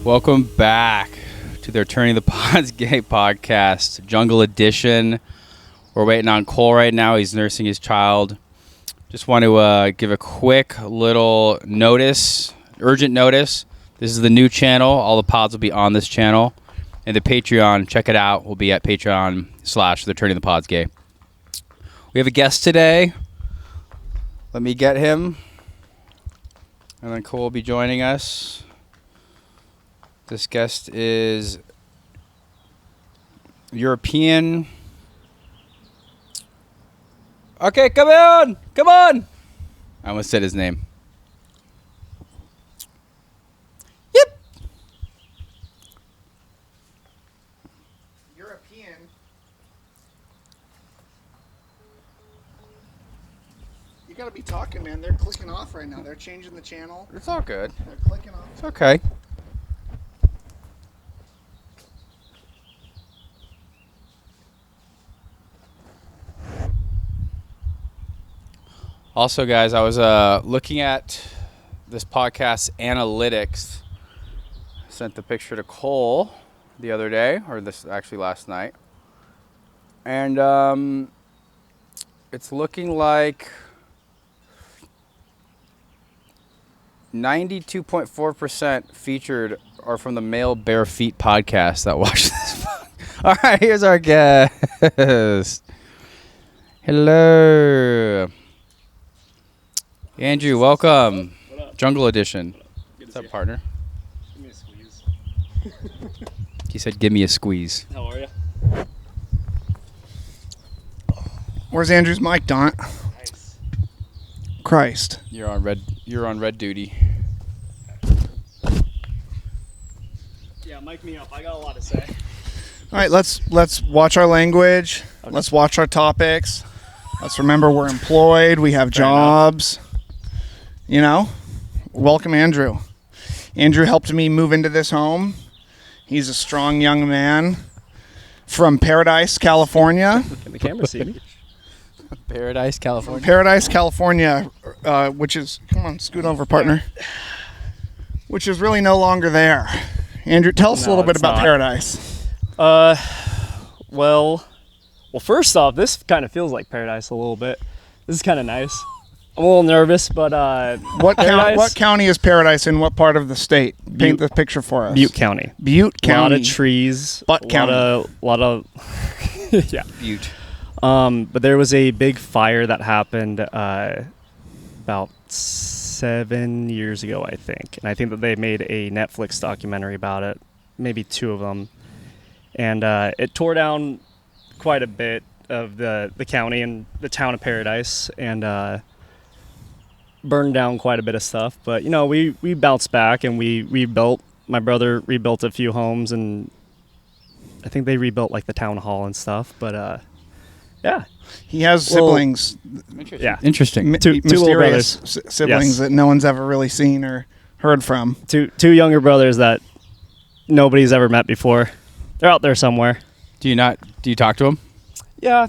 Welcome back to the Turning the Pods Gay podcast, Jungle Edition. We're waiting on Cole right now. He's nursing his child. Just want to give a quick little notice, urgent notice. This is the new channel. All the pods will be on this channel. And the Patreon, check it out, will be at Patreon/The Turning the Pods Gay. We have a guest today. Let me get him. And then Cole will be joining us. This guest is European. Okay, come on! Come on! I almost said his name. Yep. European. You gotta be talking, man. They're clicking off right now. They're changing the channel. It's all good. They're clicking off. It's okay. Also, guys, I was looking at this podcast's analytics. I sent the picture to Cole the other day, or this actually last night. And it's looking like 92.4% featured are from the Male Bare Feet podcast that watch this. All right, here's our guest. Hello. Andrew, welcome. What up? Jungle Edition. What's up, partner? Give me a squeeze. He said, give me a squeeze. How are you? Where's Andrew's mic, Don? Nice. Christ. You're on red duty. Yeah, mic me up. I got a lot to say. All right, let's watch our language. Okay. Let's watch our topics. Let's remember we're employed. We have jobs. You know, welcome Andrew. Andrew helped me move into this home. He's a strong young man from Paradise, California. Can the camera see me? Paradise, California. Paradise, California, which is, come on, scoot over, partner. Which is really no longer there. Andrew, tell us a No, little bit it's about not. Paradise. Well, first off, this kind of feels like paradise a little bit. This is kind of nice. I'm a little nervous, but What Paradise? county is Paradise in what part of the state? Paint Butte. the picture for us. Butte County. Butte A lot County. of trees. Butt a County. lot of yeah. Butte. But there was a big fire that happened about 7 years ago, I think. And I think that they made a Netflix documentary about it, maybe 2 of them. And it tore down quite a bit of the county and the town of Paradise, and burned down quite a bit of stuff. But, you know, we bounced back and we rebuilt. My brother rebuilt a few homes, and I think they rebuilt, like, the town hall and stuff. But, yeah. He has Well, siblings, Interesting. Yeah. Interesting. Two little mysterious brothers. siblings Yes. that no one's ever really seen or heard from. Two younger brothers that nobody's ever met before. They're out there somewhere. Do you talk to him? Yeah,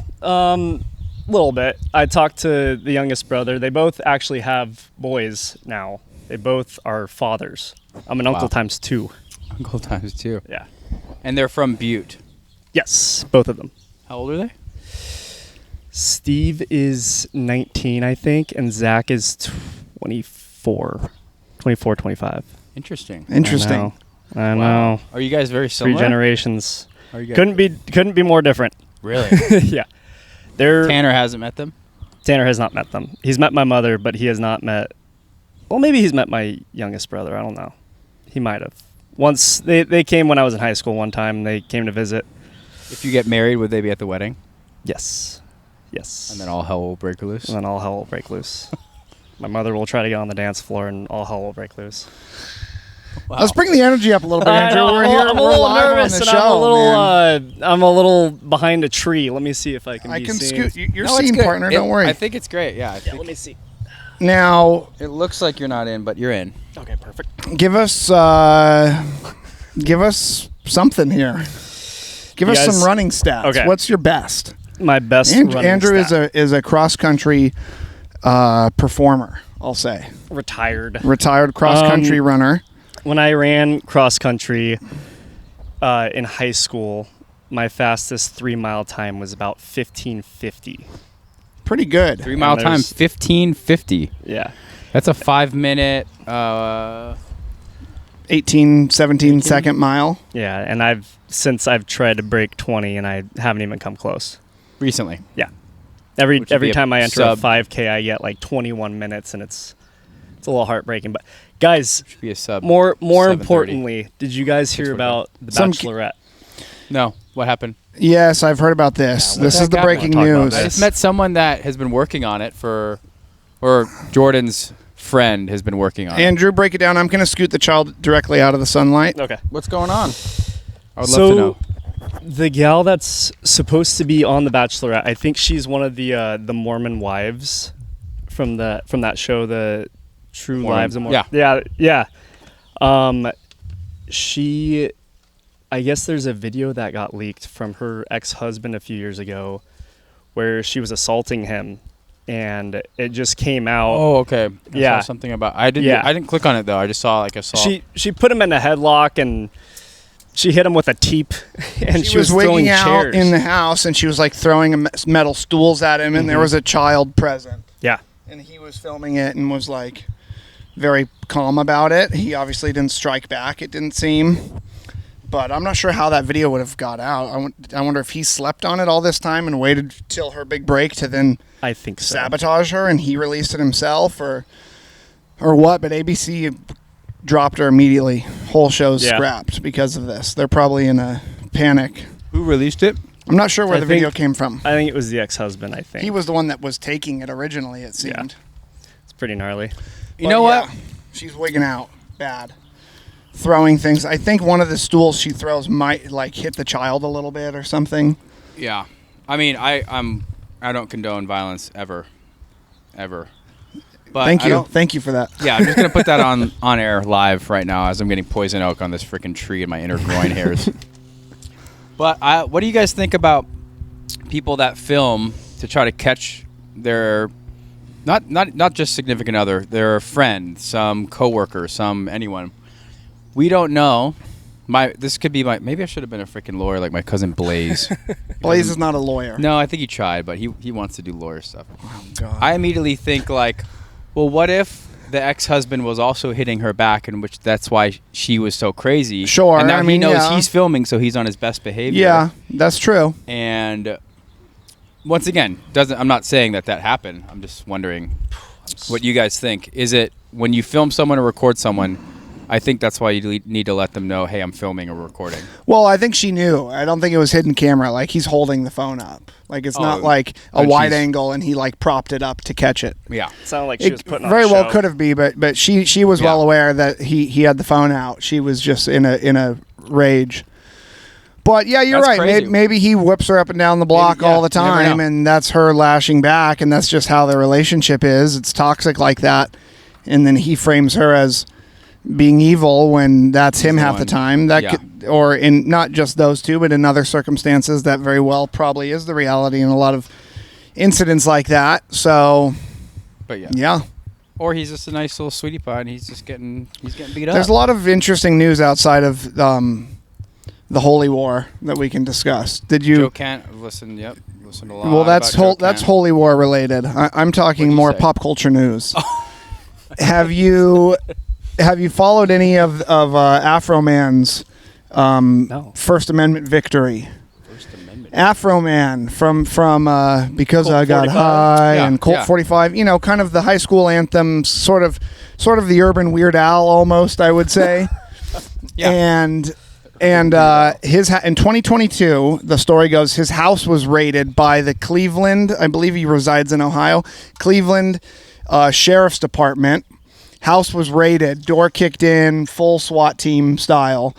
little bit. I talked to the youngest brother. They both actually have boys now. They both are fathers. I'm an uncle Wow. times 2. Uncle times 2. Yeah. And they're from Butte. Yes, both of them. How old are they? Steve is 19, I think, and Zach is 24, 25. Interesting. Interesting. I know. Wow. Are you guys very 3 similar? generations. Are you guys Couldn't be more different. Really? Yeah. They're Tanner hasn't met them? Tanner has not met them. He's met my mother, but he has not met... Well, maybe he's met my youngest brother. I don't know. He might have. Once, they came when I was in high school one time. They came to visit. If you get married, would they be at the wedding? Yes. Yes. And then all hell will break loose? And then all hell will break loose. My mother will try to get on the dance floor, and all hell will break loose. Wow. Let's bring the energy up a little bit, I Andrew. know, We're I'm here. a We're little live nervous, on the and show, I'm a little behind a tree. Let me see if I can I be can seen. scoot. You're No, it's seen, good. partner. Don't worry. I think it's great. Yeah. Yeah, let me see. Now, It looks like you're not in, but you're in. Okay, perfect. give us something here. Give You us guys- some running stats. Okay. What's your best? My best running Andrew stat. is a cross country performer. I'll say Retired. retired cross country runner. when I ran cross country in high school, my fastest 3-mile time was about 15:50. Pretty good. 3-mile time, 15:50. Yeah. That's a 5-minute. 18, 17 second mile. Yeah, and I've tried to break 20, and I haven't even come close. Recently. Yeah. Every Which would be a time I enter sub- a 5K, I get like 21 minutes, and it's a little heartbreaking. But guys, Should be a sub. more 7:30. importantly, did you guys hear about The Some Bachelorette? No. What happened? Yes, I've heard about this. Yeah, what This the is the heck breaking happened? Talk about news. I this. just met someone that has been working on it or Jordan's friend has been working on it. Andrew, break it down. I'm going to scoot the child directly out of the sunlight. Okay. What's going on? I would So, love to know. the gal that's supposed to be on The Bachelorette, I think she's one of the Mormon wives from that show, The True Mormon. Lives of Mormon. Yeah. She, I guess there's a video that got leaked from her ex-husband a few years ago where she was assaulting him, and it just came out. Oh, okay. I Yeah. saw something about. I didn't. Yeah. I didn't click on it though. I just saw like a saw. She put him in a headlock, and she hit him with a teep, and She was throwing wigging out chairs. in the house, and she was like throwing metal stools at him, and there was a child present. Yeah. And he was filming it and was like very calm about it. He obviously didn't strike back, it didn't seem. But I'm not sure how that video would have got out. I wonder if he slept on it all this time and waited till her big break to then I think so. sabotage her, and he released it himself, or what. But ABC dropped her immediately. Whole show's Yeah. scrapped because of this. They're probably in a panic. Who released it? I'm not sure where I the think- video came from. I think it was the ex-husband, I think. He was the one that was taking it originally, it seemed. It's pretty gnarly. You know what? She's wigging out bad. Throwing things. I think one of the stools she throws might like hit the child a little bit or something. Yeah. I mean, I don't condone violence ever. But Thank I you. don't- Thank you for that. Yeah, I'm just gonna put that on air live right now as I'm getting poison oak on this freaking tree in my inner groin hairs. But what do you guys think about people that film to try to catch their not just significant other, their friend, some coworker, some anyone? We don't know. This could be maybe I should have been a freaking lawyer like my cousin Blaze. Blaze is not a lawyer. No, I think he tried, but he wants to do lawyer stuff. Oh, God. I immediately think like, well, what if the ex-husband was also hitting her back, and which that's why she was so crazy. Sure, And now I he mean, knows yeah. he's filming, so he's on his best behavior. Yeah, that's true. And once again, I'm not saying that happened. I'm just wondering what you guys think. Is it when you film someone or record someone? I think that's why you need to let them know, hey, I'm filming or recording. Well, I think she knew. I don't think it was hidden camera. Like, he's holding the phone up. Like, it's not like a and wide she's- angle and he like propped it up to catch it. Yeah. It sounded like she was It putting on very a well show. could have been, but she was well Yeah. aware that he had the phone out. She was just in a rage. But yeah, you're That's right. crazy. Maybe he whips her up and down the block Maybe, yeah, all the you never time, know. and that's her lashing back, and that's just how their relationship is. It's toxic like that, and then he frames her as being evil when that's him the half the one. time. That Yeah. could, or in not just those two, but in other circumstances, that very well probably is the reality in a lot of incidents like that. So But yeah. yeah. Or he's just a nice little sweetie pie, and he's getting beat up. There's a lot of interesting news outside of the Holy War that we can discuss. Did you? Joe Kent, listen a lot. Well, that's about Joe that's Kent. Holy War related. I'm talking What'd you more say? pop culture news. Have you followed any of Afro Man's No. First Amendment victory? First Amendment. Afro Man from Because Colt I Got 45? High Yeah, and Colt yeah. 45. You know, kind of the high school anthem, sort of the urban Weird Al almost, I would say. Yeah. And in 2022, the story goes, his house was raided by the Cleveland, I believe he resides in Ohio, Cleveland Sheriff's Department. House was raided, door kicked in, full SWAT team style.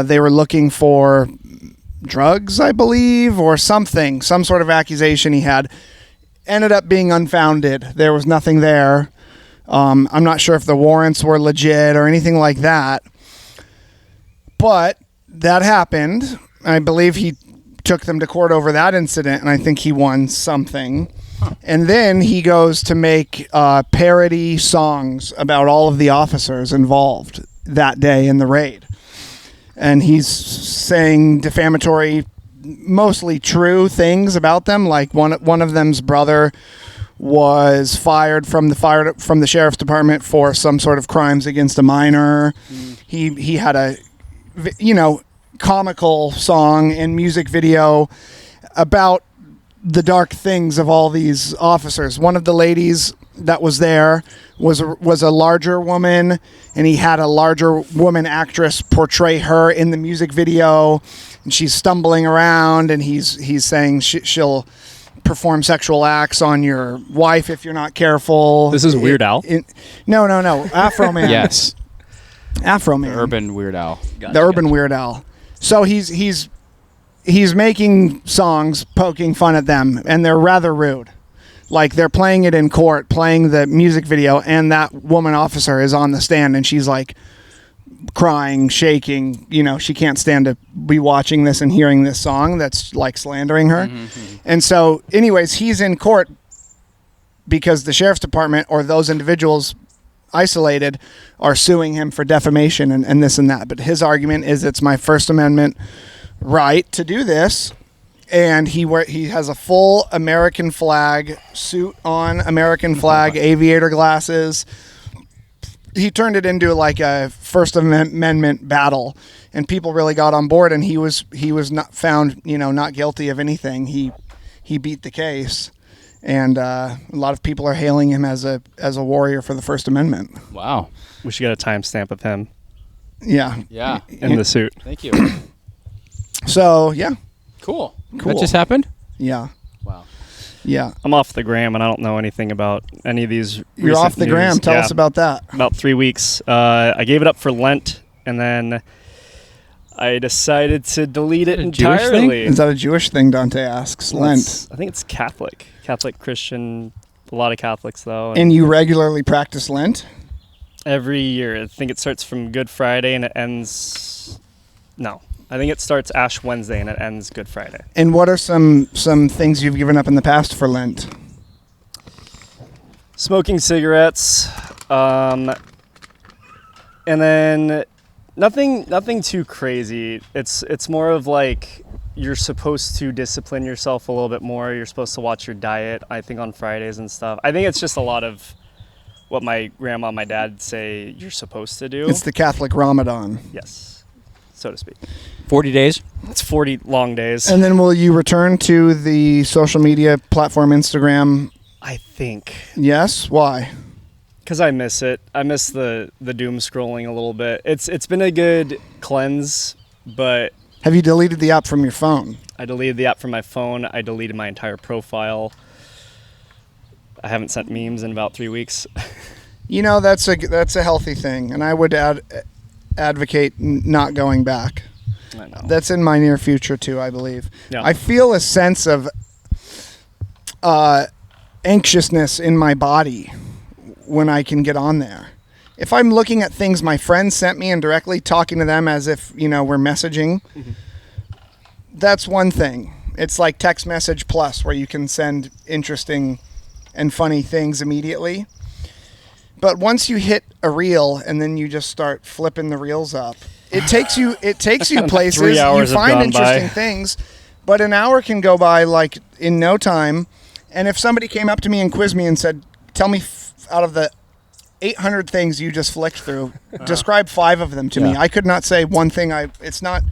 They were looking for drugs, I believe, or something, some sort of accusation he had. Ended up being unfounded. There was nothing there. I'm not sure if the warrants were legit or anything like that. But that happened. I believe he took them to court over that incident, and I think he won something. And then he goes to make parody songs about all of the officers involved that day in the raid. And he's saying defamatory, mostly true things about them. Like one of them's brother was fired from the sheriff's department for some sort of crimes against a minor. He had a, comical song and music video about the dark things of all these officers. One of the ladies that was there was a larger woman, and he had a larger woman actress portray her in the music video, and she's stumbling around, and he's saying she'll perform sexual acts on your wife if you're not careful. This is Weird Al? No. Afro Man. Yes. Afro Man. The urban Weird Al. The urban Weird Al. So he's making songs poking fun at them, and they're rather rude. Like, they're playing it in court, playing the music video, and that woman officer is on the stand, and she's like crying, shaking. She can't stand to be watching this and hearing this song that's like slandering her. And so anyways, he's in court because the sheriff's department or those individuals isolated are suing him for defamation and this and that. But his argument is it's my First Amendment right to do this. And he has a full American flag suit on, American flag aviator glasses. He turned it into like a First Amendment battle, and people really got on board. And he was not found, not guilty of anything. He beat the case, and a lot of people are hailing him as a warrior for the First Amendment. Wow. We should get a timestamp of him Yeah. in the suit. Thank you. So yeah. Cool. That just happened? Yeah. Wow. Yeah. I'm off the gram, and I don't know anything about any of these. You're off the gram. Tell us about that. About 3 weeks. I gave it up for Lent, and then I decided to delete it entirely. Is that a Jewish thing? Dante asks. Lent. I think it's Catholic Christian. A lot of Catholics though. And you regularly practice Lent? Every year. I think it starts from Good Friday and it ends. No. I think it starts Ash Wednesday and it ends Good Friday. And what are some things you've given up in the past for Lent? Smoking cigarettes, and then nothing too crazy. It's more of like you're supposed to discipline yourself a little bit more. You're supposed to watch your diet, I think, on Fridays and stuff. I think it's just a lot of what my grandma and my dad say you're supposed to do. It's the Catholic Ramadan. Yes, so to speak. 40 days? It's 40 long days. And then will you return to the social media platform Instagram? I think. Yes? Why? Because I miss it. I miss the doom scrolling a little bit. It's been a good cleanse, but... Have you deleted the app from your phone? I deleted the app from my phone. I deleted my entire profile. I haven't sent memes in about 3 weeks. That's a healthy thing, and I would advocate not going back. I know. That's in my near future too, I believe. Yeah. I feel a sense of anxiousness in my body when I can get on there. If I'm looking at things my friends sent me and directly talking to them as if, we're messaging, that's one thing. It's like text message plus where you can send interesting and funny things immediately. But once you hit a reel and then you just start flipping the reels up, it takes you places. 3 hours You have find gone interesting by. things, but an hour can go by like in no time. And if somebody came up to me and quizzed me and said, "Tell me out of the 800 things you just flicked through, describe 5 of them to me," I could not say one thing. It's not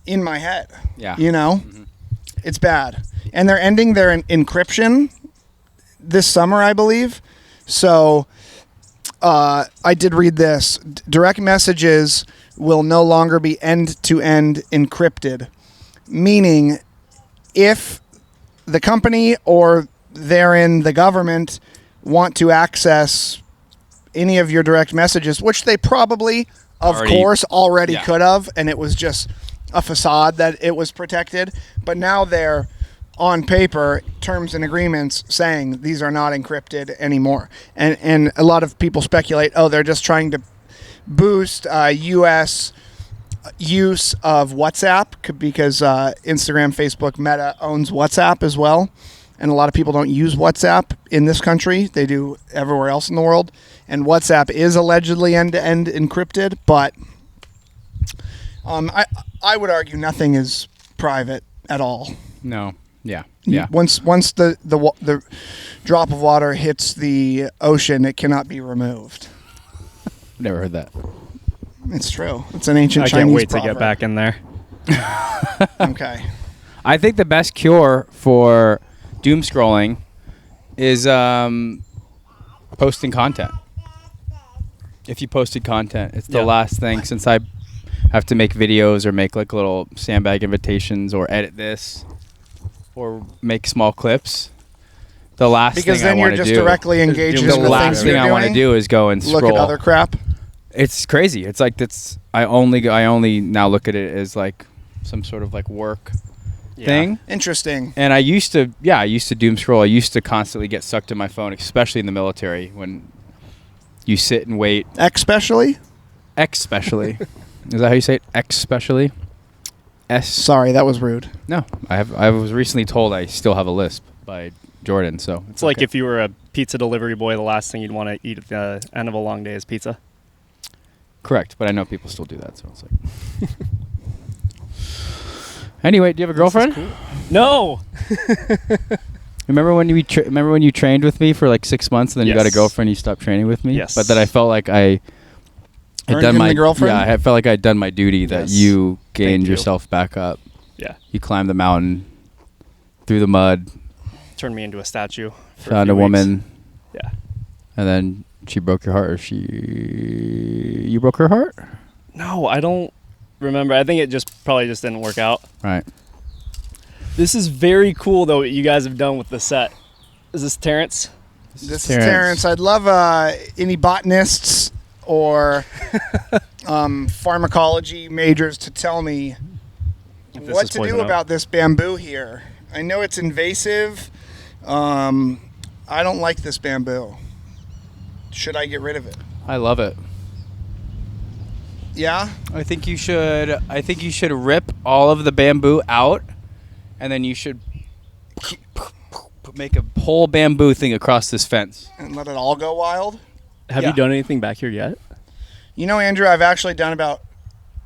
in my head. Yeah. It's bad. And they're ending their encryption this summer, I believe. So I did read this. Direct messages will no longer be end-to-end encrypted, meaning if the company or therein the government want to access any of your direct messages, which they probably, of course, already could have, and it was just a facade that it was protected, but now they're on paper terms and agreements saying these are not encrypted anymore. And a lot of people speculate, they're just trying to boost U.S. use of WhatsApp because Instagram, Facebook, Meta owns WhatsApp as well. and a lot of people don't use WhatsApp in this country. They do everywhere else in the world. And WhatsApp is allegedly end-to-end encrypted, but I would argue nothing is private at all. No. Yeah. Yeah. Once the drop of water hits the ocean, it cannot be removed. Never heard that. It's true. It's an ancient I Chinese can't wait proverb. to get back in there. Okay. I think the best cure for doom scrolling is posting content. If you posted content, it's the last thing, since I have to make videos or make like little sandbag invitations or edit this or make small clips. The last Because thing I then want you're to just do, directly engaged in the the last things thing you're I want to doing. do is go and scroll. Look at other crap. It's crazy. It's like I only now look at it as like some sort of like work thing. Interesting. And I used to doom scroll. I used to constantly get sucked in my phone, especially in the military when you sit and wait. Especially? Especially. Is that how you say it? Especially? Sorry, that was rude. No, I was recently told I still have a lisp by Jordan, so It's like if you were a pizza delivery boy, the last thing you'd want to eat at the end of a long day is pizza. Correct, but I know people still do that, so it's like. Anyway, do you have a girlfriend? Cool. No. Remember when you trained with me for like 6 months, and then you got a girlfriend, and you stopped training with me? Yes. But then I felt like I had Earned done him my the girlfriend? Yeah, I felt like I'd done my duty. That Yes. you gained Thank you. yourself back up. Yeah. You climbed the mountain, through the mud, Turned me into a statue. For found few a weeks. woman, Yeah. and then she broke your heart, or you broke her heart? No, I don't remember. I think it probably just didn't work out. Right. This is very cool, though, what you guys have done with the set. Is this Terrence? This is Terrence. I'd love any botanists or pharmacology majors to tell me If this what is to poison do oak. about this bamboo here. I know it's invasive. I don't like this bamboo. Should I get rid of it? I love it. Yeah? I think you should rip all of the bamboo out, and then you should make a whole bamboo thing across this fence. And let it all go wild? Have Yeah. you done anything back here yet? You know, Andrew, I've actually done about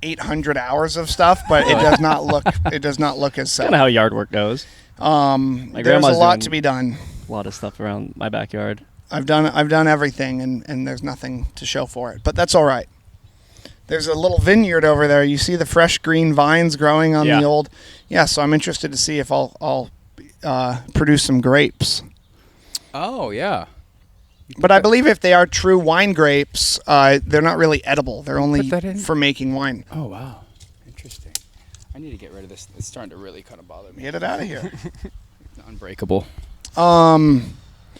800 hours of stuff, but it does not look as Kind of set. how yard work goes. There's a grandma's lot doing- to be done. A lot of stuff around my backyard. I've done everything, and there's nothing to show for it. But that's all right. There's a little vineyard over there. You see the fresh green vines growing on Yeah. the old. Yeah, so I'm interested to see if I'll produce some grapes. Oh yeah. But I believe if they are true wine grapes, they're not really edible. They're only Put that in? for making wine. Oh wow. Interesting. I need to get rid of this. It's starting to really kind of bother me. Get it out of here. Unbreakable.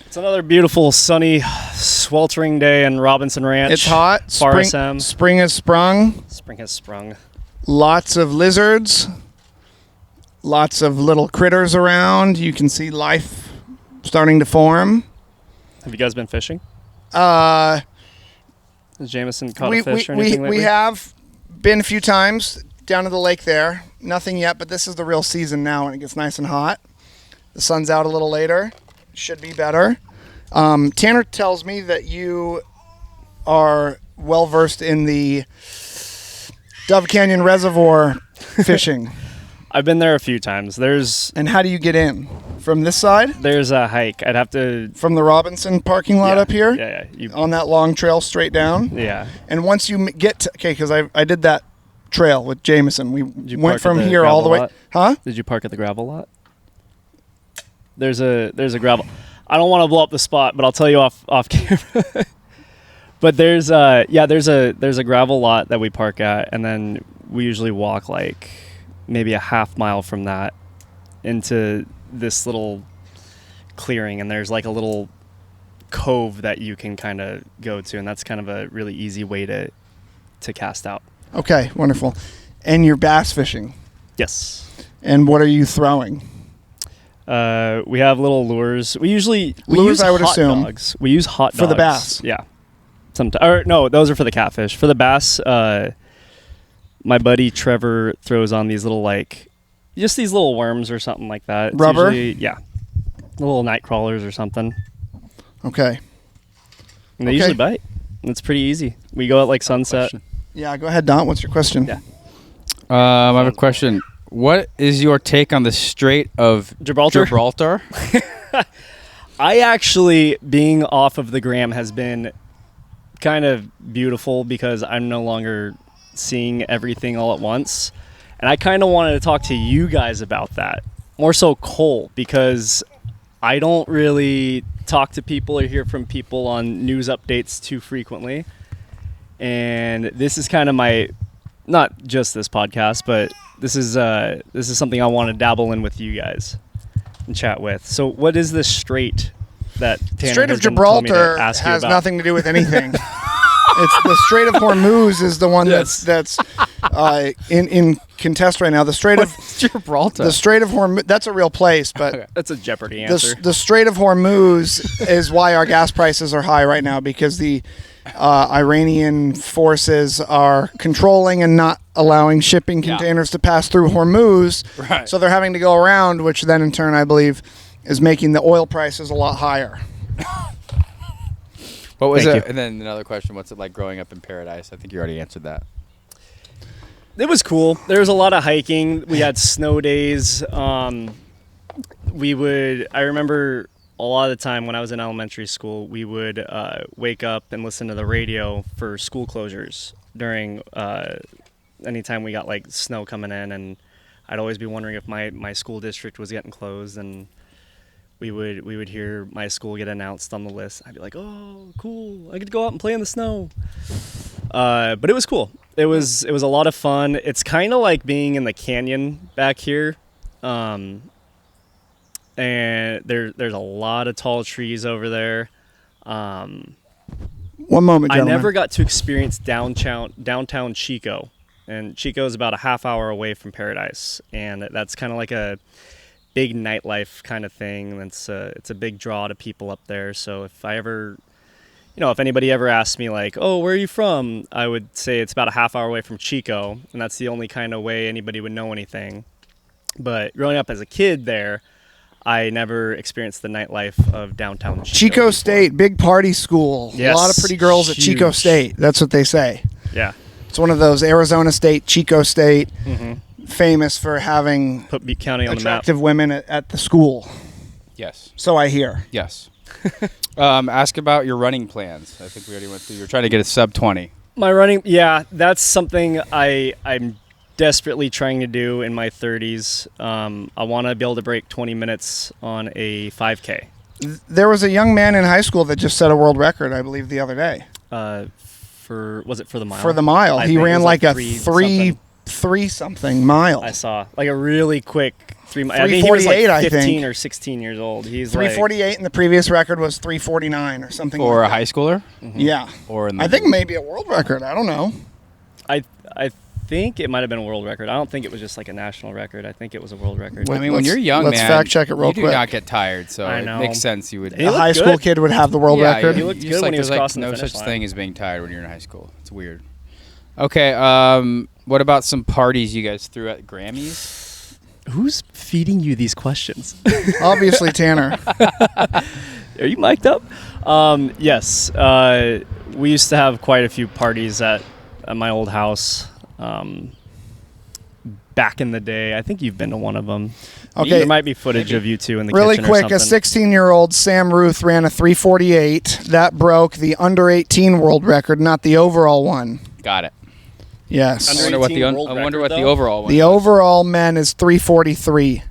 It's another beautiful, sunny, sweltering day in Robinson Ranch. It's hot. Spring. Spring has sprung. Spring has sprung. Lots of lizards. Lots of little critters around. You can see life starting to form. Have you guys been fishing? Uh, Has Jameson caught we a fish or anything lately? we have been a few times down to the lake there. Nothing yet, but this is the real season now when it gets nice and hot. The sun's out a little later. Should be better. Tanner tells me that you are well versed in the Dove Canyon Reservoir fishing. I've been there a few times. There's And how do you get in? From this side? a hike. I'd have to. From the Robinson parking lot Yeah, up here? Yeah, yeah. On that long trail straight down? Yeah. And once you get to, okay, because I did that trail with Jameson. We you went park from at the here all the way. gravel Huh? Did you park at the gravel lot? There's a gravel. I don't want to blow up the spot, but I'll tell you off camera. But there's a gravel lot that we park at, and then we usually walk like maybe a half mile from that into this little clearing, and there's like a little cove that you can kind of go to, and that's kind of a really easy way to cast out. Okay, wonderful. And you're bass fishing. Yes. And what are you throwing? We have little lures. We Lures, use I would hot assume. dogs. We use hot dogs For the bass. Yeah. Sometimes, or no, those are for the catfish. For the bass, my buddy Trevor throws on these little just these little worms or something like that. It's Rubber? usually- yeah. little night crawlers or something. Okay. And they Okay. usually bite. It's pretty easy. We go at like sunset. Yeah, go ahead, Don. What's your question? Yeah. I have a question. What is your take on the Strait of Gibraltar? I actually, being off of the gram has been kind of beautiful because I'm no longer seeing everything all at once. And I kind of wanted to talk to you guys about that. More so Cole, because I don't really talk to people or hear from people on news updates too frequently. And this is kind of my, not just this podcast, but this is something I want to dabble in with you guys and chat with. So what is this strait that Tanner Strait has of been told me to Gibraltar ask you has about? nothing to do with anything. It's the Strait of Hormuz is the one Yes. that's in contest right now. The Strait of Gibraltar? the Strait of Hormuz. That's a real place, but Okay. That's a Jeopardy answer. the Strait of Hormuz is why our gas prices are high right now, because the Iranian forces are controlling and not allowing shipping Yeah. containers to pass through Hormuz. Right. So they're having to go around, which then in turn, I believe, is making the oil prices a lot higher. What was Thank it? you. And then another question: what's it like growing up in paradise? I think you already answered that. It was cool. There was a lot of hiking. We had snow days. I remember a lot of the time when I was in elementary school, we would wake up and listen to the radio for school closures during anytime we got like snow coming in, and I'd always be wondering if my school district was getting closed, and we would hear my school get announced on the list. I'd be like, oh, cool, I get to go out and play in the snow. But it was cool. It was a lot of fun. It's kind of like being in the canyon back here. And there's a lot of tall trees over there. One moment, I gentlemen. never got to experience downtown Chico. And Chico is about a half hour away from Paradise. And that's kind of like a big nightlife kind of thing. And it's a big draw to people up there. So if anybody ever asked me like, oh, where are you from? I would say it's about a half hour away from Chico. And that's the only kind of way anybody would know anything. But growing up as a kid there, I never experienced the nightlife of downtown Chico. Chico State, big party school. Yes, A lot of pretty girls at Chico huge. State. That's what they say. Yeah. It's one of those Arizona State, Chico State, famous for having Put Butte County on the map. attractive women at the school. Yes. So I hear. Yes. Ask about your running plans. I think we already went through. You're trying to get a sub 20. My running, yeah, that's something I'm desperately trying to do in my 30s. I want to be able to break 20 minutes on a 5K. There was a young man in high school that just set a world record, I believe, the other day. Was it for the mile? For the mile. I He think it ran was like a something. three something mile. I saw like a really quick 3 miles. I think he was 3:48, I like 15 think. or 16 years old. He's like 3:48, and the previous record was 3:49 or something Or a like that. high schooler? Yeah. Or in the I think maybe a world record. I don't know. I think it might have been a world record. I don't think it was just like a national record. I think it was a world record. I mean, when Let's- you're young, let's man, fact check it real you do quick. not get tired, so I it know. makes sense you would. He A looked high good. school kid would have the world record. He looked just good when he was there's crossing the no finish such line. thing as being tired when you're in high school. It's weird. Okay, what about some parties you guys threw at Grammys? Who's feeding you these questions? Obviously, Tanner. Are you mic'd up? Yes. We used to have quite a few parties at my old house. Back in the day, I think you've been to one of them. Okay. There might be footage of you two in the Really kitchen or quick, a something. 16-year-old Sam Ruth ran a 3:48. That broke the under 18 world record, not the overall one. Got it. Yes. I Under wonder what the 18 world wonder record, what the though? overall one. The overall men is 3:43.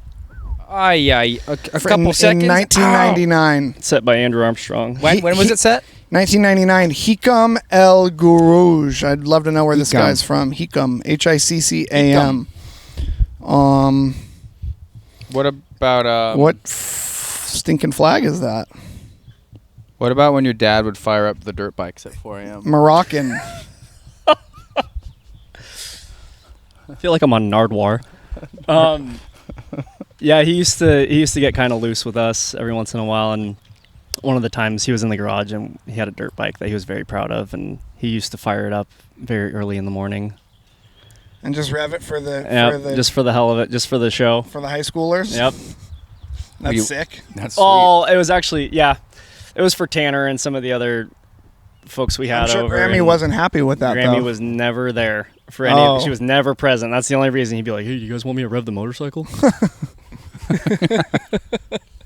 Yeah, a couple in seconds. 1999. Set by Andrew Armstrong. When was it set? 1999. Hikam El Gurouj. I'd love to know where this Hikam. guy's from. Hikam. Hiccam. What about What stinking flag is that? What about when your dad would fire up the dirt bikes at 4 a.m.? Moroccan. I feel like I'm on Nardwar. Yeah, he used to get kind of loose with us every once in a while, and one of the times he was in the garage and he had a dirt bike that he was very proud of, and he used to fire it up very early in the morning. And just rev it for the Yep, just for the hell of it, just for the show. for the high schoolers. Yep. That's sick. That's sweet. Oh, it was actually, yeah. It was for Tanner and some of the other folks we had I'm sure over. Grammy wasn't happy with that, Grammy though. was never there for any of it. She was never present. That's the only reason he'd be like, hey, you guys want me to rev the motorcycle?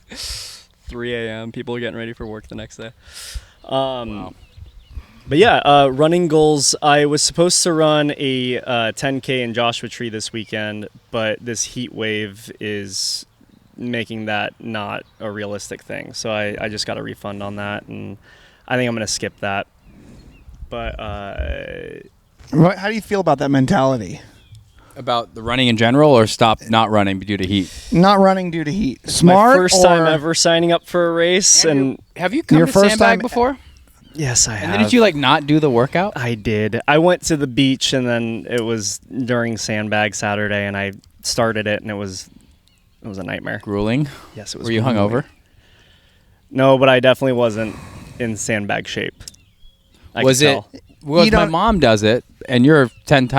3 a.m. People are getting ready for work the next day. Wow. But yeah, running goals. I was supposed to run a 10K in Joshua Tree this weekend, but this heat wave is making that not a realistic thing. So I just got a refund on that, and I think I'm going to skip that. But How do you feel about that mentality? About the running in general, or stop not running due to heat? Not running due to heat. Smart. my first time ever signing up for a race, and Have you come Your to first Sandbag time- before? yes, I have. And then did you like not do the workout? I did. I went to the beach, and then it was during Sandbag Saturday, and I started it, and it was a nightmare. Grueling. Yes, it was. Were you grueling. hungover? No, but I definitely wasn't in sandbag shape. I Was could it? tell. Well, You my don't- mom does it, and you're 10,000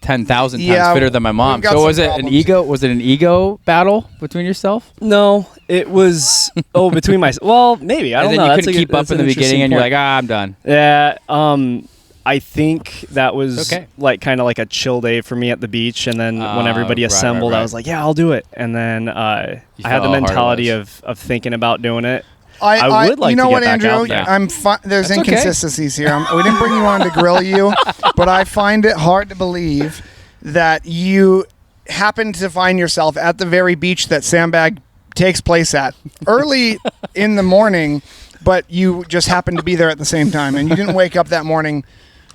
times Yeah, fitter than my mom. we've got So some was it an problems. ego? Was it an ego battle between yourself? No, it was. Between my. Well, maybe I And don't then know. you That's couldn't a good- keep up that's in an the beginning, interesting and you're point. like, I'm done. Yeah. I think that was Okay. like kind of like a chill day for me at the beach, and then when everybody right, assembled, right. I was like, "Yeah, I'll do it." And then I had the felt how hard it mentality was. of thinking about doing it. I would like you know to get what, back Andrew? out there. There's That's okay. inconsistencies here. We didn't bring you on to grill you, but I find it hard to believe that you happen to find yourself at the very beach that Sandbag takes place at early in the morning, but you just happen to be there at the same time, and you didn't wake up that morning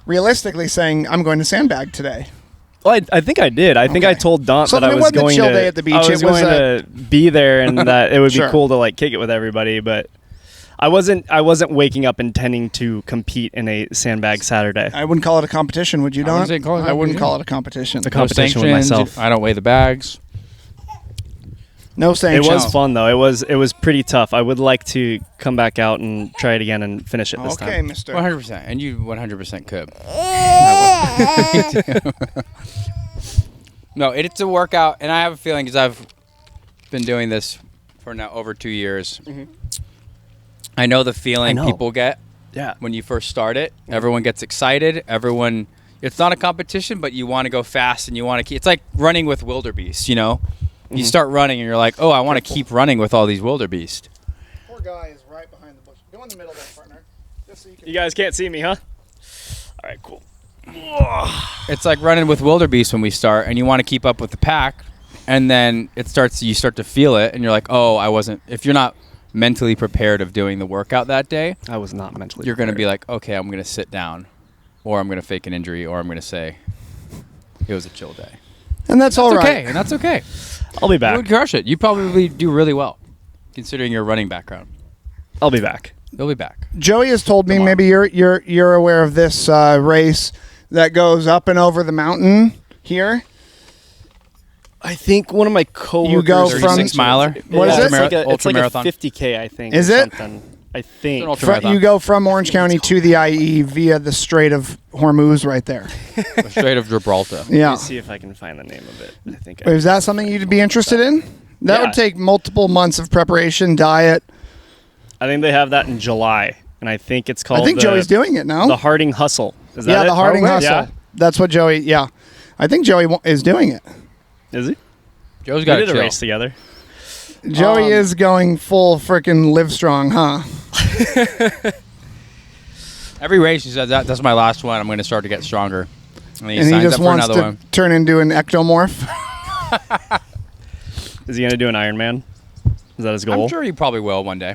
realistically saying, "I'm going to Sandbag today." Well, I think I did. I think I Okay. told Daunt So that I it was wasn't a going chill to. day at the beach. I was It was going to be there, and that it would Sure. be cool to like kick it with everybody. But I wasn't waking up intending to compete in a Sandbag Saturday. I wouldn't call it a competition, would you, Don? wouldn't say call it a I wouldn't competition. call it a competition. A competition with sanctions. myself. I don't weigh the bags. No It sanctions. was fun though. It was pretty tough. I would like to come back out and try it again and finish it this Okay, time. mister. 100%, and you 100% could. No, it's a workout, and I have a feeling because I've been doing this for now over 2 years. I know the feeling I know. people get Yeah. when you first start it. Everyone gets excited. It's not a competition, but you want to go fast and you want to keep. It's like running with wildebeest, you know? You start running and you're like, oh, I want to keep running with all these wildebeest. Poor guy is right behind the bush. Go in the middle there, partner. Just so you can. You guys can't see me, huh? All right, cool. It's like running with wildebeest when we start, and you want to keep up with the pack, and then you start to feel it, and you're like, oh, I wasn't. If you're not mentally prepared of doing the workout that day, I was not mentally. you're going to prepared. be like, okay, I'm going to sit down, or I'm going to fake an injury, or I'm going to say it was a chill day. And that's all It's right. okay, and that's okay. I'll be You back. would crush it. You probably do really well, considering your running background. I'll be back. You'll be back. Joey has told me, Tomorrow. maybe you're aware of this race that goes up and over the mountain here. I think one of my coworkers. You go from- 36 miler. What is it? It's like a Ultra marathon. 50K, I think. Is or it? Something. I think. It's an ultra marathon. You go from Orange County to the IE via the Strait of Hormuz right there. Straight of Gibraltar. Let Yeah. me see if I can find the name of it. I think. Is that something you'd be interested in? That Yeah. would take multiple months of preparation, diet. I think they have that in July, and I think it's called. I think Joey's doing it now. the Harding Hustle. Is that Yeah, it? the Harding Hustle. Yeah. That's what Joey. Yeah, I think Joey is doing it. Is he? Joe's We got to did a chill. race together. Joey is going full freaking live strong, huh? Every race, he says, that's my last one. I'm going to start to get stronger. And he And he signs just up for wants another to one. turn into an ectomorph. Is he gonna do an Ironman? Is that his goal? I'm sure he probably will one day.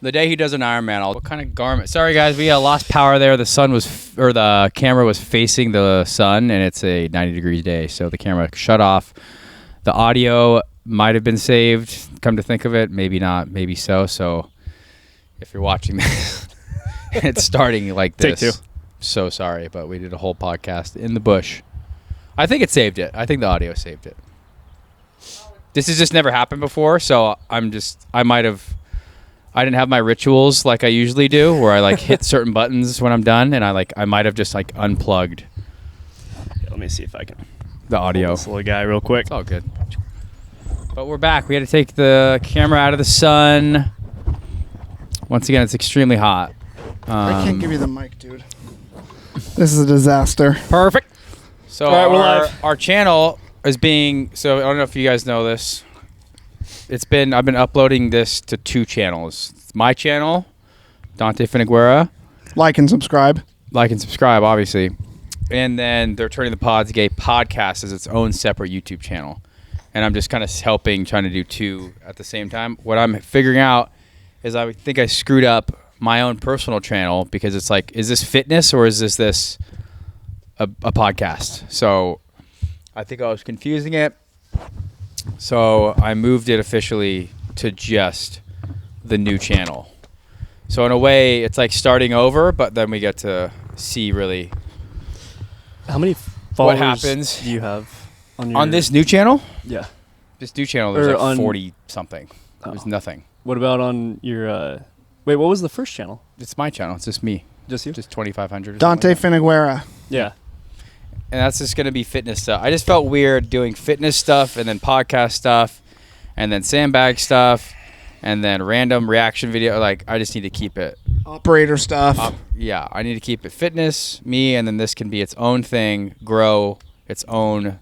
The day he does an Ironman, what kind of garment? Sorry, guys, we lost power there. The sun was, or the camera was facing the sun, and it's a 90-degree day, so the camera shut off. The audio might have been saved. Come to think of it, maybe not, maybe so. So, if you're watching this, it's starting like Take this. two. So sorry, but we did a whole podcast in the bush. I think it saved it. I think the audio saved it. This has just never happened before, so I didn't have my rituals like I usually do, where I like hit certain buttons when I'm done, and I might have just like unplugged Yeah, let me see if I can. the audio. This little guy, real quick. It's all good. But we're back. We had to take the camera out of the sun. Once again, it's extremely hot. I can't give you the mic, dude. This is a disaster. Perfect. So All right, we're live. our channel is being, so I don't know if you guys know this. I've been uploading this to 2 channels. It's my channel, Dante Finiguera. Like and subscribe. Like and subscribe, obviously. And then they're turning the Pods Gay podcast as its own separate YouTube channel. And I'm just kind of helping, trying to do 2 at the same time. What I'm figuring out is I think I screwed up my own personal channel because it's like, is this fitness or is this a podcast? So I think I was confusing it. So I moved it officially to just the new channel. So in a way, it's like starting over, but then we get to see really How many followers happens do you have on your... on this new channel. Yeah. This new channel, there's Or like on- 40 something. There's Oh. nothing. What about on your... Wait, what was the first channel? It's my channel. It's just me. Just you? Just 2,500. or Dante something like Finiguera. Yeah. that. And that's just going to be fitness stuff. I just felt weird doing fitness stuff and then podcast stuff and then sandbag stuff and then random reaction video. Like, I just need to keep it. Operator stuff. Yeah, I need to keep it fitness, me, and then this can be its own thing, grow its own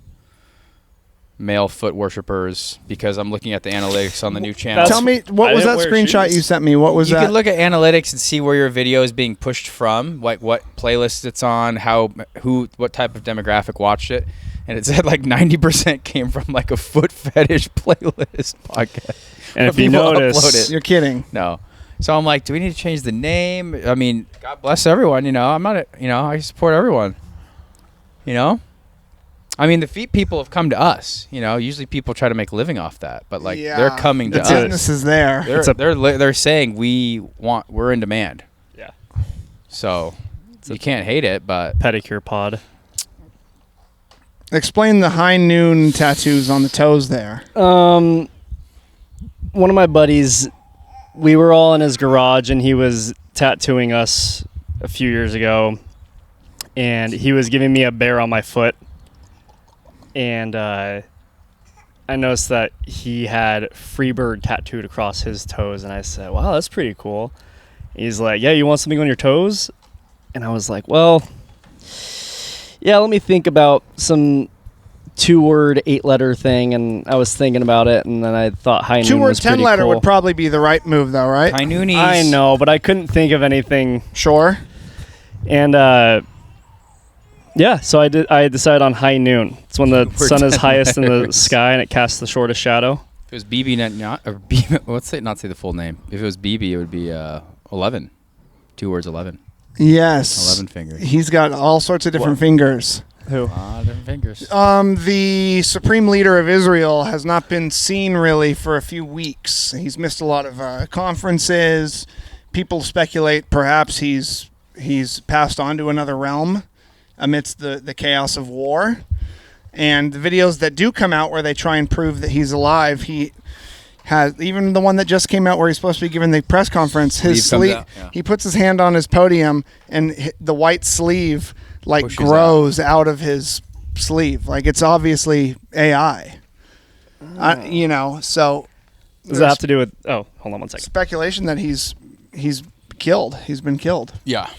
male foot worshipers, because I'm looking at the analytics on the new channel. Tell me, what I was that didn't wear screenshot shoes. you sent me? What was You that? can look at analytics and see where your video is being pushed from, like what playlist it's on, what type of demographic watched it, and it said like 90% came from like a foot fetish playlist podcast. And if Where you people notice... upload it. You're kidding. No. So I'm like, do we need to change the name? I mean, God bless everyone, I'm not, I support everyone. I mean, the feet people have come to us, usually people try to make a living off that, but like they're coming to the us. business is there. They're saying we're in demand. Yeah. So you can't hate it, but Pedicure pod. Explain the high noon tattoos on the toes there. One of my buddies, we were all in his garage and he was tattooing us a few years ago, and he was giving me a bear on my foot, and I noticed that he had Freebird tattooed across his toes, and I said, wow, that's pretty cool. He's like, yeah, you want something on your toes? And I was like, well, yeah, let me think about some 2-word 8-letter thing, and I was thinking about it, and then I thought high noon 2-word was pretty 10-letter cool. would probably be the right move, though, right? high noonies. I know, but I couldn't think of anything. Sure. And yeah, so I decided on high noon. It's when the We're sun is 10 highest in the letters. sky and it casts the shortest shadow. If it was BB, or BB, not say the full name. If it was BB, it would be 11. 2 words, 11. Yes. 11 fingers. He's got all sorts of different What? fingers. Who? Different fingers. The supreme leader of Israel has not been seen really for a few weeks. He's missed a lot of conferences. People speculate perhaps he's passed on to another realm amidst the chaos of war. And the videos that do come out where they try and prove that he's alive, he has, even the one that just came out where he's supposed to be giving the press conference, his Sleeve comes sleeve, out, yeah. he puts his hand on his podium and the white sleeve like Pushes grows out of his sleeve. Like, it's obviously AI. So Does that have to do with... Oh, hold on one second. speculation that he's killed. He's been killed. Yeah.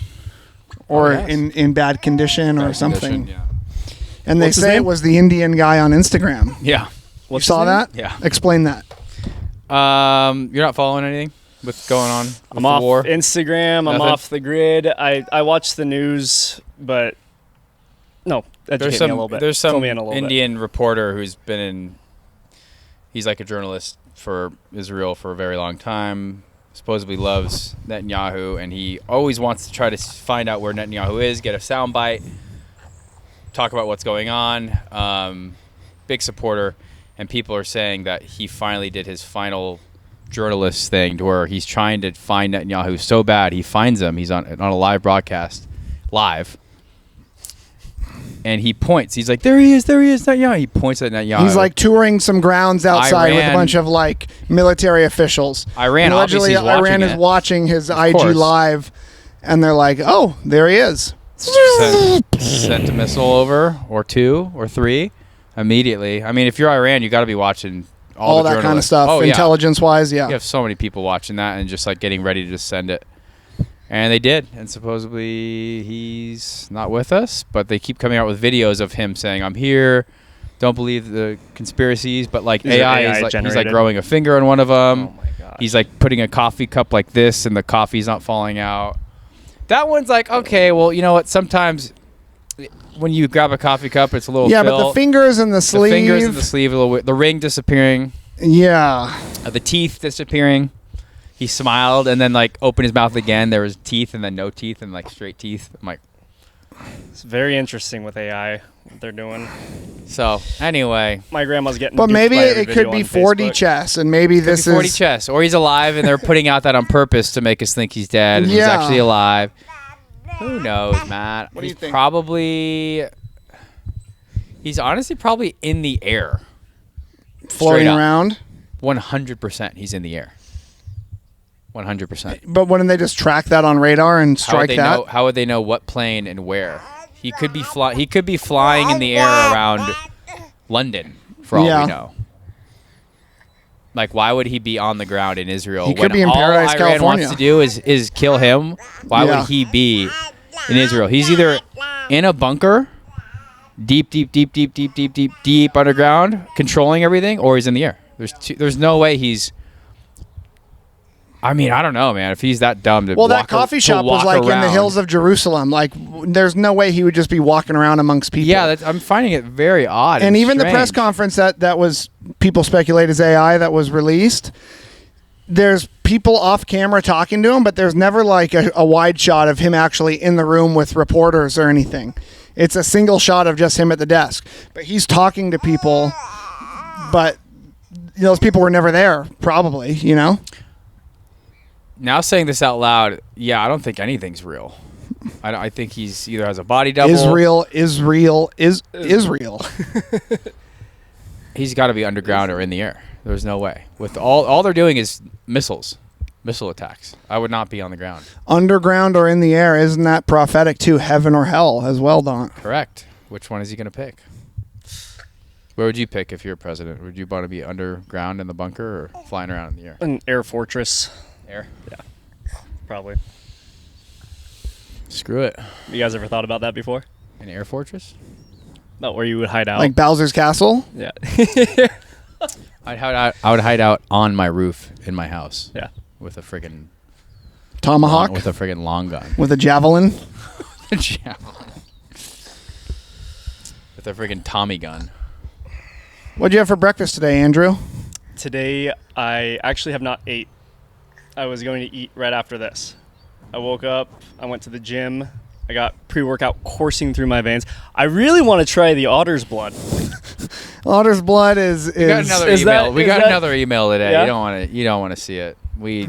Or yes. in bad condition or Bad something. condition, Yeah. And they What's his say it name? was the Indian guy on Instagram. Yeah. What's You saw his name? that? Yeah. Explain that. You're not following anything with going on with I'm the off war? Instagram. I'm Nothing? off the grid. I watch the news, but... No, educate me a little bit. There's Fill some me in a little Indian reporter who's been in. He's like a journalist for Israel for a very long time. Supposedly loves Netanyahu, and he always wants to try to find out where Netanyahu is, get a soundbite, talk about what's going on. Big supporter, and people are saying that he finally did his final journalist thing, to where he's trying to find Netanyahu so bad he finds him. He's on a live broadcast, and he points. He's like, there he is, Netanyahu. He points at Netanyahu. He's like touring some grounds outside with a Iran- bunch of like military officials. Iran, And allegedly, obviously, is watching Iran is it. watching his IG course. live, and they're like, "Oh, there he is." sent a missile over, or 2 or 3, immediately. I mean, if you're Iran, you got to be watching all the that kind of journalists. stuff, Oh, yeah. intelligence-wise. Yeah. You have so many people watching that and just like getting ready to just send it. And they did. And supposedly he's not with us, but they keep coming out with videos of him saying, I'm here. Don't believe the conspiracies. But like These are AI AI is like, he's like generated? growing a finger on one of them. Oh my gosh. He's like putting a coffee cup like this and the coffee's not falling out. That one's like, okay, well, you know what? Sometimes when you grab a coffee cup, it's a little Yeah, but the fingers and the sleeve. The fingers and the sleeve, a little bit. The ring disappearing. Yeah. The teeth disappearing. He smiled and then like opened his mouth again. There was teeth and then no teeth and like straight teeth. I'm like, It's very interesting with AI, what they're doing. so anyway. My grandma's getting But duped maybe by every it video could be on 4D Facebook. chess, and maybe this 40 is chess, or he's alive and they're putting out that on purpose to make us think he's dead and he's Yeah. actually alive. Who knows, Matt? What do you He's think? He's honestly probably in the air. floating Straight up. around. 100% he's in the air. 100%. But wouldn't they just track that on radar and strike that? How would they know what plane and where? He could be flying in the air around London for all Yeah. we know. Like, why would he be on the ground in Israel? He could when be in all Paradise, Iran California. wants to do is kill him? Why Yeah. would he be in Israel? He's either in a bunker, deep underground, controlling everything, or he's in the air. There's no way he's. I mean, I don't know, man. If he's that dumb to Well, that walk coffee to shop was walk like in the around. hills of Jerusalem. Like, there's no way he would just be walking around amongst people. Yeah, I'm finding it very odd. and even the strange. press conference that was, people speculate is AI that was released. There's people off camera talking to him, but there's never like a wide shot of him actually in the room with reporters or anything. It's a single shot of just him at the desk. But he's talking to people, but those people were never there, probably, you know? Now saying this out loud, yeah, I don't think anything's real. I think he's either has a body double. Israel. He's got to be underground or in the air. There's no way. With all they're doing is missile attacks. I would not be on the ground. Underground or in the air, isn't that prophetic too? Heaven or hell as well, Don. Correct. Which one is he going to pick? Where would you pick if you're president? Would you want to be underground in the bunker or flying around in the air? An air fortress. Air. Yeah, probably. Screw it. You guys ever thought about that before? An air fortress? No, where you would hide out. Like Bowser's Castle? Yeah. I would hide out on my roof in my house. Yeah. With a friggin' Tomahawk? with a friggin' long gun. With a javelin? Javelin. With a friggin' Tommy gun. What'd you have for breakfast today, Andrew? Today, I actually have not ate. I was going to eat right after this. I woke up, I went to the gym, I got pre-workout coursing through my veins. I really want to try the otter's blood. Otter's blood is We got another is email. that- We is got that- another email today. Yeah? You don't want to see it.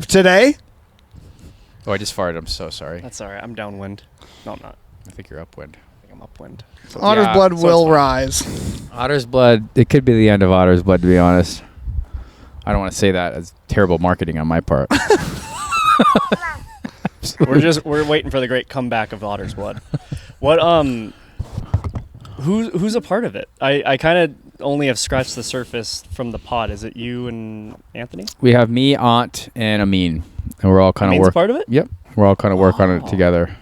today? Oh, I just farted. I'm so sorry. That's all right. I'm downwind. No, I'm not. I think you're upwind. I think I'm upwind. Otter's yeah, blood so will it's fine. rise. Otter's blood. It could be the end of Otter's blood, to be honest. I don't want to say that as terrible marketing on my part. We're waiting for the great comeback of otter's blood. What who's a part of it? I kind of only have scratched the surface from the pod. Is it you and Anthony? We have me, Aunt, and Amin, and we're all kind of Amin's a work. part of it? Yep, we're all kind of work on it together.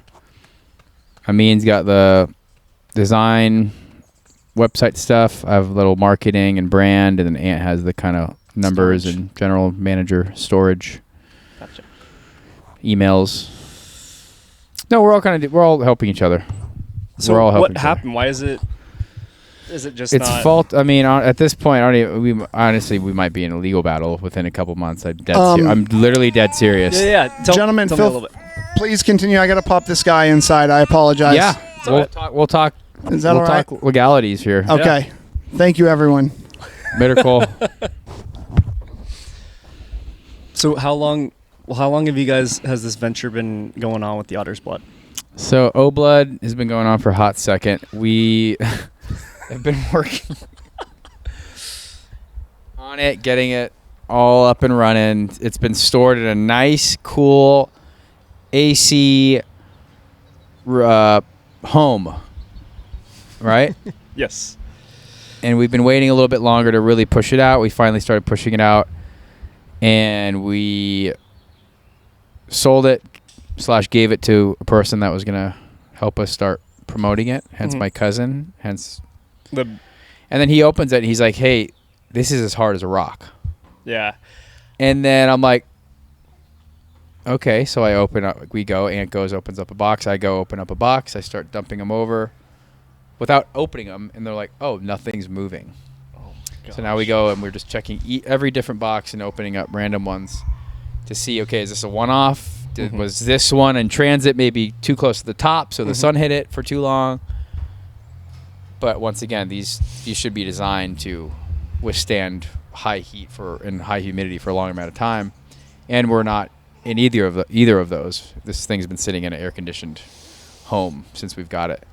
Amin's got the design, website stuff. I have a little marketing and brand, and then Aunt has the kind of numbers Storage. and general manager storage, Gotcha. emails. No, we're all helping each other. So we're all helping what each other. happened? Why is it? Is it just It's not? fault. I mean, at this point, we might be in a legal battle within a couple months. I'm literally dead serious. Yeah. Gentlemen, tell me a Phil, little bit. please continue. I got to pop this guy inside. I apologize. Yeah, we'll talk. Is that we'll all right? talk legalities here. Okay. Thank you, everyone. Medical. So how long have you guys has this venture been going on with the otter's blood? So O-Blood has been going on for a hot second. We have been working on it, getting it all up and running. It's been stored in a nice, cool AC home, right? Yes. and we've been waiting a little bit longer to really push it out. We finally started pushing it out, and we sold it / gave it to a person that was gonna help us start promoting it. Hence my cousin. Hence and then he opens it and he's like, "Hey, this is as hard as a rock." Yeah. And then I'm like, okay, so I open up. We go. Ant goes, opens up a box. I go open up a box. I start dumping them over, without opening them, and they're like, "Oh, nothing's moving." So now we go and we're just checking every different box and opening up random ones to see, okay, is this a one-off? Was this one in transit maybe too close to the top, so the sun hit it for too long? But once again, these should be designed to withstand high heat and high humidity for a long amount of time, and we're not in either of those. This thing's been sitting in an air-conditioned home since we've got it.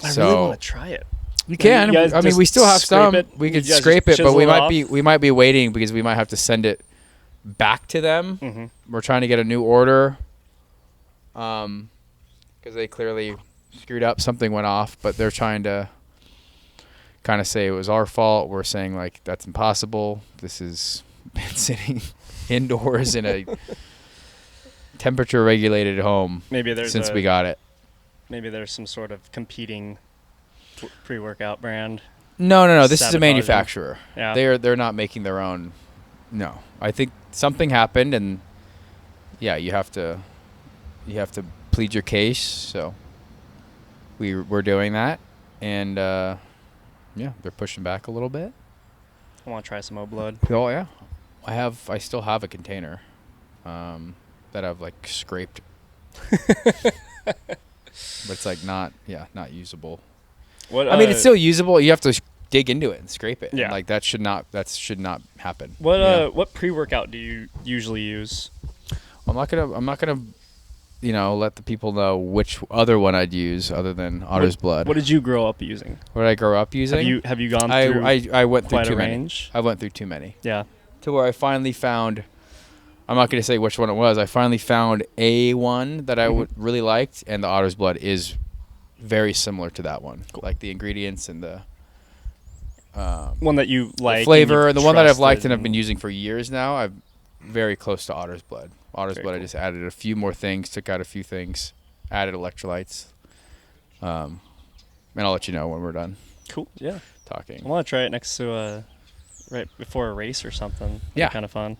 I really want to try it. You can. I mean, we still have some. We could scrape it, but we might be waiting because we might have to send it back to them. We're trying to get a new order because they clearly screwed up. Something went off, but they're trying to kind of say it was our fault. We're saying, like, that's impossible. This has been sitting indoors in a temperature regulated home since we got it. Maybe there's some sort of competing pre-workout brand. No. This is a manufacturer. Yeah. They're not making their own. No, I think something happened, and yeah, you have to plead your case. So we're doing that, and yeah, they're pushing back a little bit. I want to try some O-Blood. Oh yeah, I still have a container that I've like scraped, but it's like not usable. I mean, it's still usable. You have to dig into it and scrape it. Yeah. And, like that should not happen. What pre-workout do you usually use? I'm not gonna let the people know which other one I'd use other than Otter's Blood. What did you grow up using? What did I grow up using? Have you gone through I went through quite too a many. range? I went through too many. Yeah. To where I finally found. I'm not going to say which one it was. I finally found a one that I really liked, and the Otter's Blood is very similar to that one. Cool. Like the ingredients and the one that you like, the flavor, and the one that I've liked and I've been using for years now. I'm very close to Otter's Blood. Otter's Blood, cool. I just added a few more things, took out a few things, added electrolytes, and I'll let you know when we're done. Cool. Yeah. Talking. I want to try it next to right before a race or something. Yeah. Kind of fun.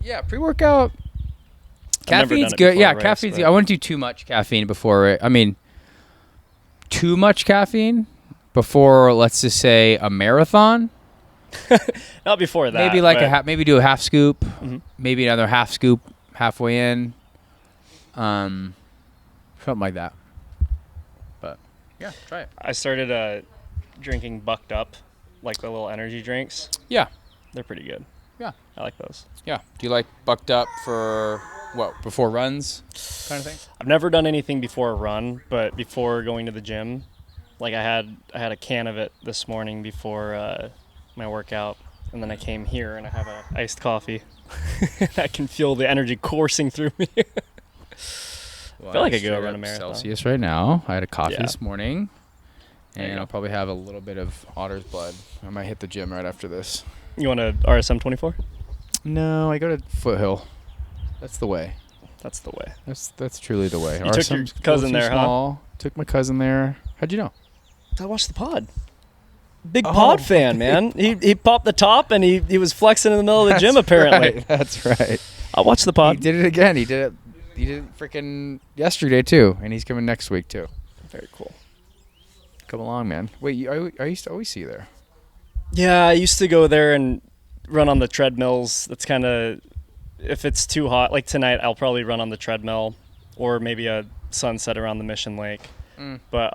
Yeah, pre-workout. Caffeine's good. Yeah, caffeine's good. I wouldn't do too much caffeine before. Too much caffeine before, let's just say, a marathon. Not before that. Maybe maybe do a half scoop. Maybe another half scoop halfway in. Something like that. But yeah, try it. I started drinking Bucked Up, like the little energy drinks. Yeah, they're pretty good. Yeah, I like those. Yeah. Do you like Bucked Up for what? Before runs, kind of thing? I've never done anything before a run, but before going to the gym, like I had a can of it this morning before my workout, and then I came here and I have a iced coffee. I can feel the energy coursing through me. I feel like I go run a marathon. Celsius right now. I had a coffee this morning, and I'll probably have a little bit of Otter's Blood. I might hit the gym right after this. You want a RSM 24? No, I go to Foothill. That's the way. That's the way. That's truly the way. You took your cousin there, huh? Took my cousin there. How'd you know? I watched the pod. Big pod fan, man. He popped the top and he was flexing in the middle of the gym apparently. Right. That's right. I watched the pod. He did it again. He did it freaking yesterday too, and he's coming next week too. Very cool. Come along, man. Wait, I used to always see you there. Yeah, I used to go there and run on the treadmills. That's kind of, if it's too hot, like tonight, I'll probably run on the treadmill or maybe a sunset around the Mission Lake. But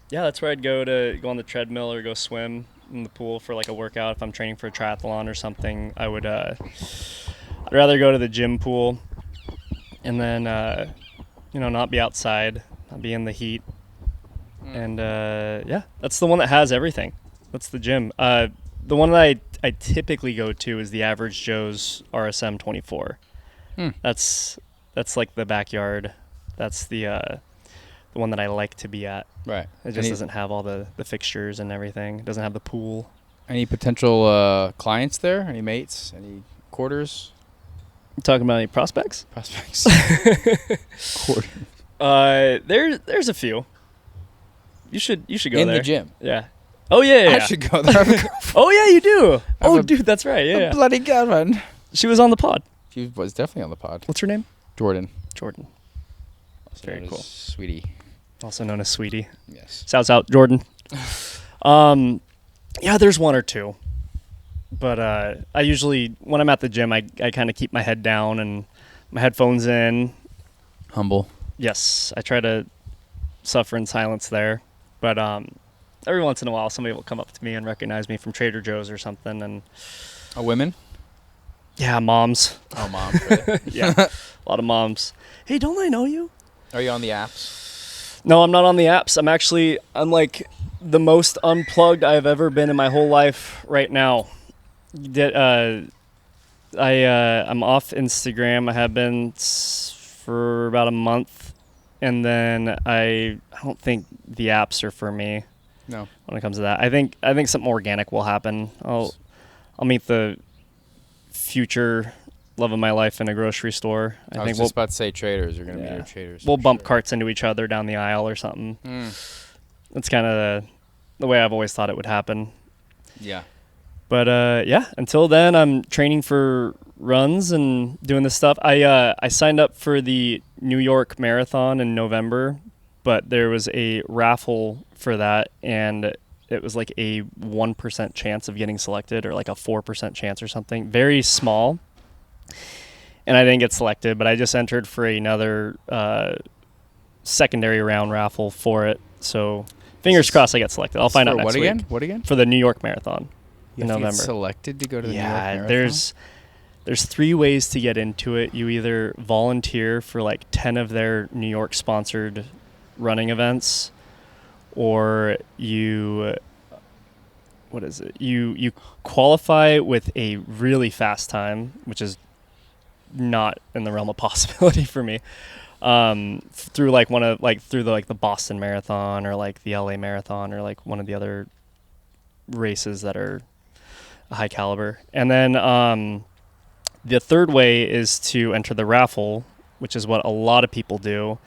yeah, that's where I'd go on the treadmill or go swim in the pool for like a workout. If I'm training for a triathlon or something, I would I'd rather go to the gym pool and then not be outside, not be in the heat. And yeah, that's the one that has everything. That's the gym. The one that I typically go to is the Average Joe's RSM 24. That's like the backyard. That's the the one that I like to be at. Right. It just doesn't have all the fixtures and everything. It doesn't have the pool. Any potential clients there? Any mates? Any quarters? You talking about any prospects? Prospects. Quarters. There's a few. You should go in there. the gym. Yeah. Oh yeah. I should go there. Oh yeah, you do. Oh dude, that's right. Yeah. Bloody good one. She was on the pod. She was definitely on the pod. What's her name? Jordan. That's very cool. Sweetie. Also known as Sweetie. Yes. Shouts out, Jordan. Yeah, there's one or two. But I usually, when I'm at the gym, I kind of keep my head down and my headphones in. Humble. Yes, I try to suffer in silence there. But every once in a while, somebody will come up to me and recognize me from Trader Joe's or something. And Women? yeah, moms. Oh, moms. Really? Yeah, a lot of moms. Hey, don't I know you? Are you on the apps? No, I'm not on the apps. I'm like the most unplugged I've ever been in my whole life right now. I'm off Instagram. I have been for about a month, and then I don't think the apps are for me. No. When it comes to that, I think something organic will happen. I'll meet the future love of my life in a grocery store. I was just about to say traders. You're going to meet your traders. We'll bump carts into each other down the aisle or something. That's kind of the way I've always thought it would happen. Yeah. But yeah, until then, I'm training for runs and doing this stuff. I signed up for the New York Marathon in November, but there was a raffle for that, and it was like a 1% chance of getting selected, or like a 4% chance or something. Very small. And I didn't get selected, but I just entered for another secondary round raffle for it. So fingers crossed I get selected. I'll find out next week. What again? For the New York Marathon. You in have to November. get selected to go to the New York Marathon? There's 3 ways to get into it. You either volunteer for like 10 of their New York sponsored running events, or you qualify with a really fast time, which is not in the realm of possibility for me. Through like the Boston Marathon or like the LA Marathon or like one of the other races that are a high caliber. And then the third way is to enter the raffle, which is what a lot of people do.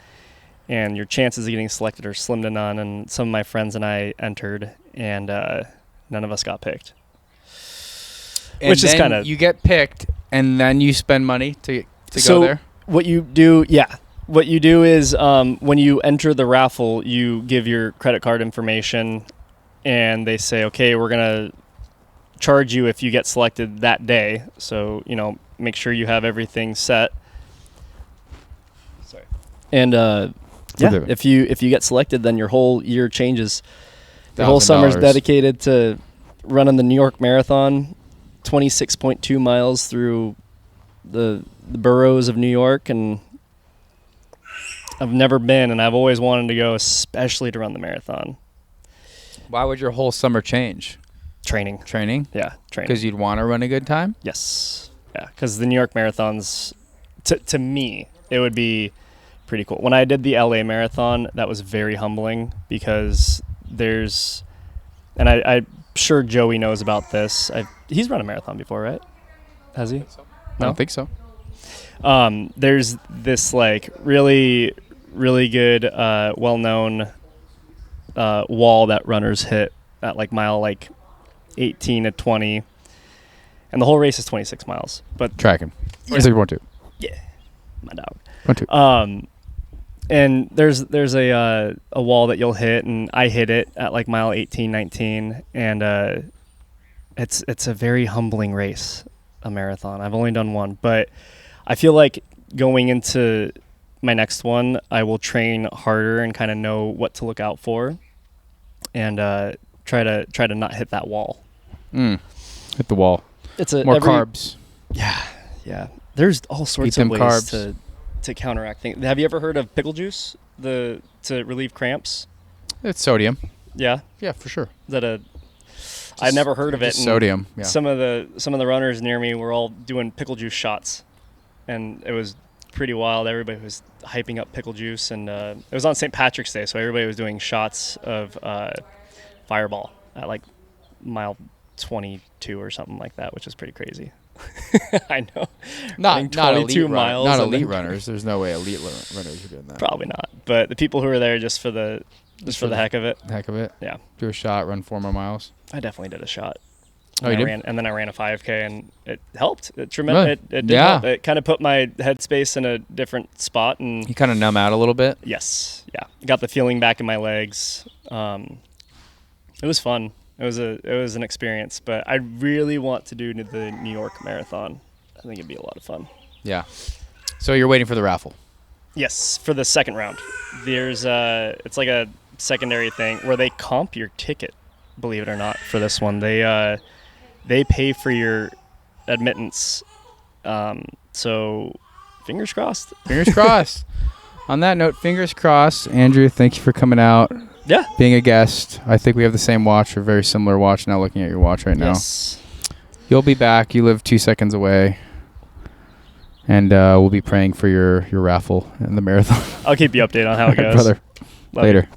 And your chances of getting selected are slim to none. And some of my friends and I entered, and none of us got picked. And which is kind of, you get picked, and then you spend money to go there. What you do is when you enter the raffle, you give your credit card information, and they say, okay, we're gonna charge you if you get selected that day. So make sure you have everything set. Sorry. And if you get selected, then your whole year changes. The whole summer's dedicated to running the New York Marathon, 26.2 miles through the boroughs of New York, and I've never been, and I've always wanted to go, especially to run the marathon. Why would your whole summer change? Training. Yeah, training. Because you'd want to run a good time? Yes. Yeah, because the New York Marathon's, to me, it would be pretty cool. When I did the LA Marathon, that was very humbling, because and I'm sure Joey knows about this. He's run a marathon before, right? Has he? I don't think so. There's this like really, really good, well-known wall that runners hit at like mile 18 to 20, and the whole race is 26 miles. But tracking 26.2. Yeah, my dog. 1-2. And there's a wall that you'll hit, and I hit it at like mile 18, 19, and it's a very humbling race, a marathon. I've only done one, but I feel like going into my next one, I will train harder and kind of know what to look out for, and try to not hit that wall. Hit the wall. It's more carbs. Yeah. There's all sorts of ways carbs to counteract things. Have you ever heard of pickle juice? To relieve cramps? It's sodium. Yeah. Yeah, for sure. Is that I've never heard of it. Sodium. Yeah. Some of the runners near me were all doing pickle juice shots, and it was pretty wild. Everybody was hyping up pickle juice, and it was on St. Patrick's Day, so everybody was doing shots of Fireball at like mile 22 or something like that, which is pretty crazy. I know. Not 22 elite miles. Not and then- elite runners. There's no way elite runners are doing that. Probably not. But the people who were there just for the heck of it. Heck of it. Yeah. Do a shot, run 4 more miles. I definitely did a shot. Oh, you did? And then I ran a 5K, and it helped. It Really? it did Yeah. help. It kind of put my headspace in a different spot, and You kind of numb out a little bit. yes, yeah, got the feeling back in my legs. It was fun. It was an experience, but I really want to do the New York Marathon. I think it'd be a lot of fun. Yeah. So you're waiting for the raffle. Yes, for the second round. There's it's like a secondary thing where they comp your ticket, believe it or not, for this one. They pay for your admittance. So fingers crossed. Fingers crossed. On that note, fingers crossed. Andrew, thank you for coming out, Yeah. being a guest. I think we have the same watch or very similar watch now, looking at your watch right now. Yes. You'll be back. You live 2 seconds away. And we'll be praying for your raffle and the marathon. I'll keep you updated on how it goes. Brother, Love you. later.